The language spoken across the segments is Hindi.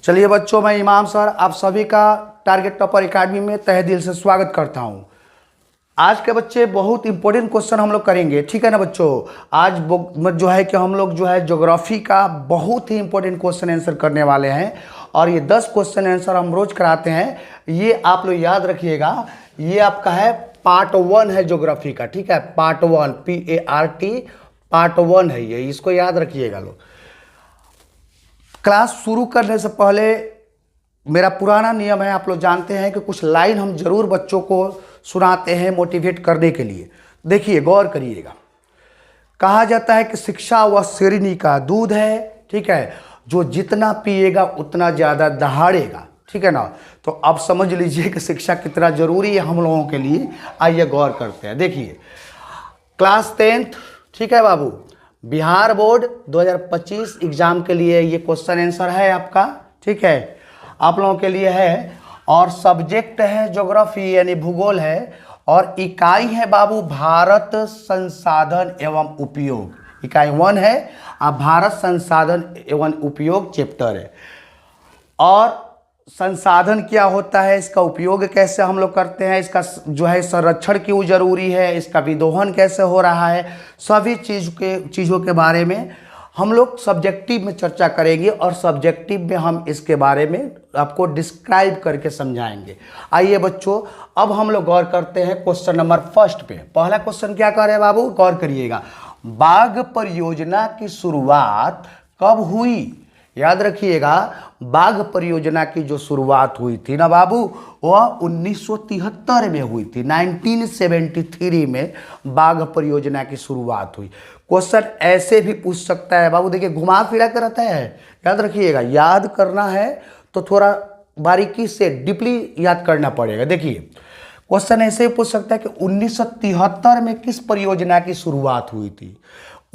चलिए बच्चों, मैं इमाम सर आप सभी का टारगेट टॉपर एकेडमी में तहे दिल से स्वागत करता हूं। आज के बच्चे बहुत इंपॉर्टेंट क्वेश्चन हम लोग करेंगे, ठीक है ना बच्चों। आज जो है कि हम लोग जो है ज्योग्राफी का बहुत ही इंपॉर्टेंट क्वेश्चन आंसर करने वाले हैं और ये 10 क्वेश्चन आंसर हम रोज कराते हैं। ये आप लोग याद रखिएगा, ये आपका है पार्ट 1 है ज्योग्राफी का, ठीक है। पार्ट 1 PART पार्ट 1 है ये, इसको याद रखिएगा लोग। क्लास शुरू करने से पहले मेरा पुराना नियम है, आप लोग जानते हैं कि कुछ लाइन हम जरूर बच्चों को सुनाते हैं मोटिवेट करने के लिए। देखिए गौर करिएगा, कहा जाता है कि शिक्षा वह शेरनी का दूध है, ठीक है, जो जितना पिएगा उतना ज़्यादा दहाड़ेगा, ठीक है ना। तो अब समझ लीजिए कि शिक्षा कितना जरूरी है हम लोगों के लिए। आइए गौर करते हैं। देखिए क्लास 10th, ठीक है बाबू, बिहार बोर्ड 2025 एग्जाम के लिए ये क्वेश्चन आंसर है आपका, ठीक है, आप लोगों के लिए है। और सब्जेक्ट है ज्योग्राफी यानी भूगोल है, और इकाई है बाबू भारत संसाधन एवं उपयोग। इकाई 1 है, अब भारत संसाधन एवं उपयोग चैप्टर है। और संसाधन क्या होता है, इसका उपयोग कैसे हम लोग करते हैं, इसका जो है संरक्षण क्यों जरूरी है, इसका विदोहन कैसे हो रहा है, सभी चीज़ों के बारे में हम लोग सब्जेक्टिव में चर्चा करेंगे और सब्जेक्टिव में हम इसके बारे में आपको डिस्क्राइब करके समझाएंगे। आइए बच्चों, अब हम लोग गौर करते हैं क्वेश्चन नंबर 1 पे। पहला क्वेश्चन क्या कर रहे हैं बाबू, गौर करिएगा। बाघ परियोजना की शुरुआत कब हुई? याद रखिएगा, बाघ परियोजना की जो शुरुआत हुई थी ना बाबू, वह 1973 में हुई थी। 1973 में बाघ परियोजना की शुरुआत हुई। क्वेश्चन ऐसे भी पूछ सकता है बाबू, देखिए घुमा फिरा कर रहता है, याद रखिएगा। याद करना है तो थोड़ा बारीकी से डीपली याद करना पड़ेगा। देखिए क्वेश्चन ऐसे भी पूछ सकता है कि 1973 में किस परियोजना की शुरुआत हुई थी।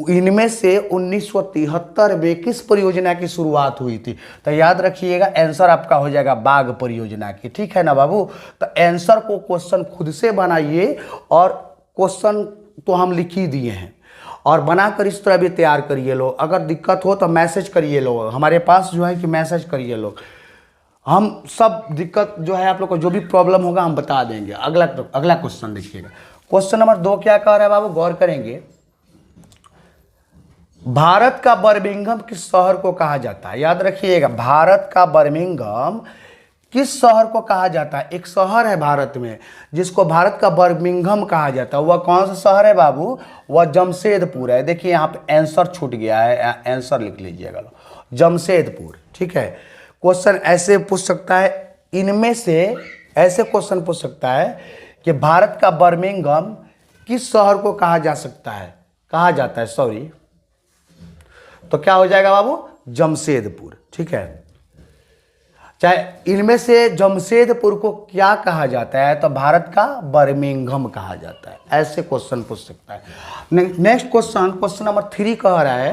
इनमें से 1973 में किस परियोजना की शुरुआत हुई थी? तो याद रखिएगा आंसर आपका हो जाएगा बाघ परियोजना की, ठीक है ना बाबू। तो आंसर को क्वेश्चन खुद से बनाइए, और क्वेश्चन तो हम लिख ही दिए हैं, और बनाकर इस तरह भी तैयार करिए लोग। अगर दिक्कत हो तो मैसेज करिए लोग, हमारे पास जो है कि मैसेज करिए लोग, हम सब दिक्कत जो है आप लोग को जो भी प्रॉब्लम होगा हम बता देंगे। अगला क्वेश्चन देखिएगा। क्वेश्चन नंबर 2 क्या कह रहा है बाबू, गौर करेंगे। भारत का बर्मिंघम किस शहर को कहा जाता है? याद रखिएगा, भारत का बर्मिंघम किस शहर को कहा जाता है? एक शहर है भारत में जिसको भारत का बर्मिंघम कहा जाता है। वह कौन सा शहर है बाबू? वह जमशेदपुर है। देखिए यहाँ पे आंसर छूट गया है, आंसर लिख लीजिएगा, जमशेदपुर, ठीक है। क्वेश्चन ऐसे पूछ सकता है, इनमें से ऐसे क्वेश्चन पूछ सकता है कि भारत का बर्मिंघम किस शहर को कहा जाता है, सॉरी। तो क्या हो जाएगा बाबू? जमशेदपुर, ठीक है। चाहे इनमें से जमशेदपुर को क्या कहा जाता है, तो भारत का बर्मिंघम कहा जाता है। ऐसे क्वेश्चन पूछ सकता है। नेक्स्ट क्वेश्चन नंबर 3 कह रहा है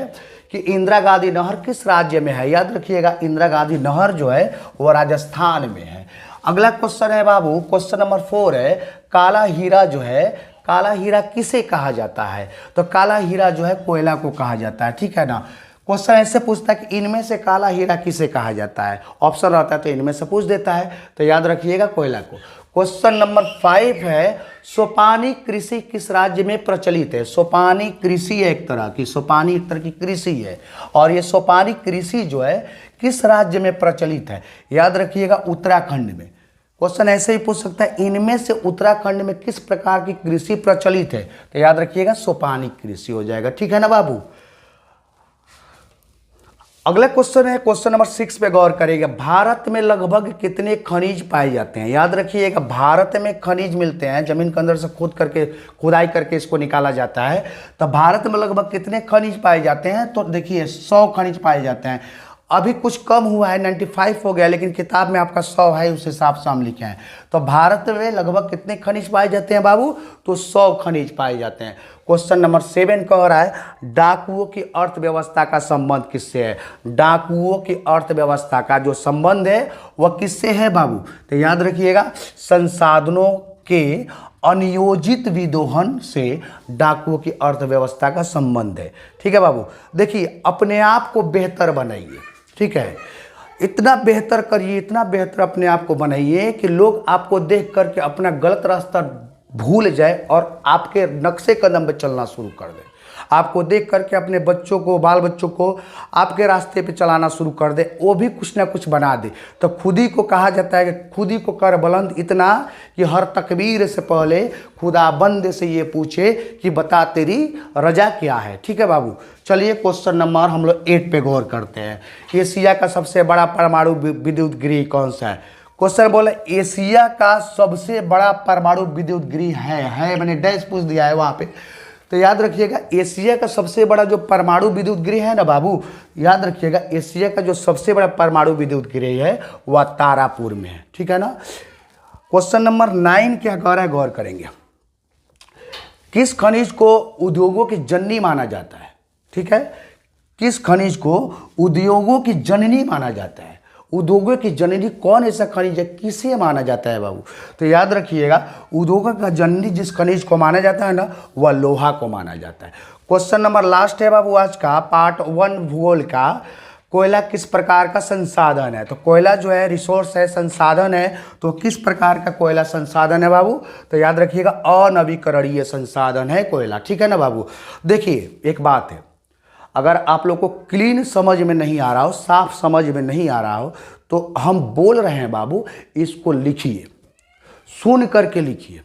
कि इंदिरा गांधी नहर किस राज्य में है? याद रखिएगा, इंदिरा गांधी नहर जो है वो राजस्थान में है। अगला क्वेश्चन है बाबू, क्वेश्चन नंबर 4 है, काला हीरा जो है, काला हीरा किसे कहा जाता है? तो काला हीरा जो है कोयला को कहा जाता है, ठीक है ना। क्वेश्चन ऐसे पूछता है कि इनमें से काला हीरा किसे कहा जाता है? ऑप्शन रहता है तो इनमें से पूछ देता है, तो याद रखिएगा कोयला को। क्वेश्चन नंबर 5 है, सोपानी कृषि किस राज्य में प्रचलित है? सोपानी कृषि एक तरह की कृषि है, और ये सोपानी कृषि जो है किस राज्य में प्रचलित है? याद रखिएगा उत्तराखंड में। क्वेश्चन ऐसे ही पूछ सकता है, इनमें से उत्तराखंड में किस प्रकार की कृषि प्रचलित है? तो याद रखिएगा सोपानी कृषि हो जाएगा, ठीक है ना बाबू। अगला क्वेश्चन है क्वेश्चन नंबर 6 पे गौर करेगा। भारत में लगभग कितने खनिज पाए जाते हैं? याद रखिएगा, भारत में खनिज मिलते हैं, जमीन के अंदर से खुदाई करके इसको निकाला जाता है। तो भारत में लगभग कितने खनिज पाए जाते हैं? तो देखिए 100 खनिज पाए जाते हैं। अभी कुछ कम हुआ है, 95 हो गया, लेकिन किताब में आपका 100 है, उस हिसाब से हम लिखे हैं। तो भारत में लगभग कितने खनिज पाए जाते हैं बाबू? तो 100 खनिज पाए जाते हैं। क्वेश्चन नंबर 7 कह रहा है, डाकुओं की अर्थव्यवस्था का संबंध किससे है? डाकुओं की अर्थव्यवस्था का जो संबंध है वह किससे है बाबू? तो याद रखिएगा, संसाधनों के अनियोजित विदोहन से डाकुओं की अर्थव्यवस्था का संबंध है, ठीक है बाबू। देखिए अपने आप को बेहतर बनाइए, ठीक है। इतना बेहतर करिए, इतना बेहतर अपने आप को बनाइए कि लोग आपको देख करके अपना गलत रास्ता भूल जाए और आपके नक्शे कदम पे चलना शुरू कर दे। आपको देख करके अपने बच्चों को, बाल बच्चों को आपके रास्ते पे चलाना शुरू कर दे, वो भी कुछ ना कुछ बना दे। तो खुद ही को कहा जाता है कि खुद ही को कर बुलंद इतना कि हर तकबीर से पहले खुदा बंद से ये पूछे कि बता तेरी रजा क्या है। ठीक है बाबू, चलिए क्वेश्चन नंबर हम लोग 8 पे गौर करते हैं। एशिया का सबसे बड़ा परमाणु विद्युत गृह कौन सा है? क्वेश्चन बोला एशिया का सबसे बड़ा परमाणु विद्युत गृह है, मैंने डैश पूछ दिया है वहां पे। तो याद रखिएगा एशिया का सबसे बड़ा जो परमाणु विद्युत गृह है ना बाबू, याद रखिएगा एशिया का जो सबसे बड़ा परमाणु विद्युत गृह है वह तारापुर में है। ठीक है ना। क्वेश्चन नंबर 9 क्या कह रहा है, गौर करेंगे। किस खनिज को उद्योगों की जननी माना जाता है? ठीक है, किस खनिज को उद्योगों की जननी माना जाता है? उद्योगों की जननी कौन ऐसा खनिज है, किसे माना जाता है बाबू? तो याद रखिएगा उद्योगों का जननी जिस खनिज को माना जाता है ना, वह लोहा को माना जाता है। क्वेश्चन नंबर लास्ट है बाबू आज का, पार्ट 1 भूगोल का। कोयला किस प्रकार का संसाधन है? तो कोयला जो है रिसोर्स है, संसाधन है। तो किस प्रकार का कोयला संसाधन है बाबू? तो याद रखिएगा अनवीकरणीय संसाधन है कोयला। ठीक है ना बाबू। देखिए एक बात है, अगर आप लोग को क्लीन समझ में नहीं आ रहा हो, साफ समझ में नहीं आ रहा हो, तो हम बोल रहे हैं बाबू, इसको लिखिए, सुन करके लिखिए।